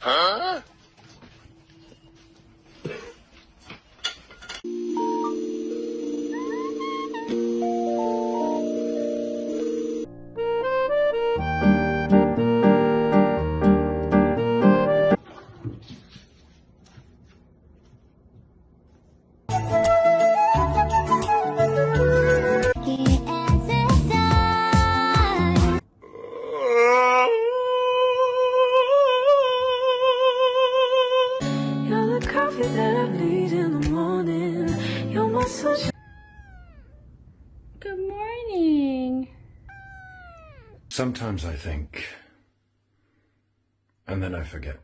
Huh? You're the coffee that I need in the morning. You're my sunshine. Good morning. Sometimes I think, and then I forget.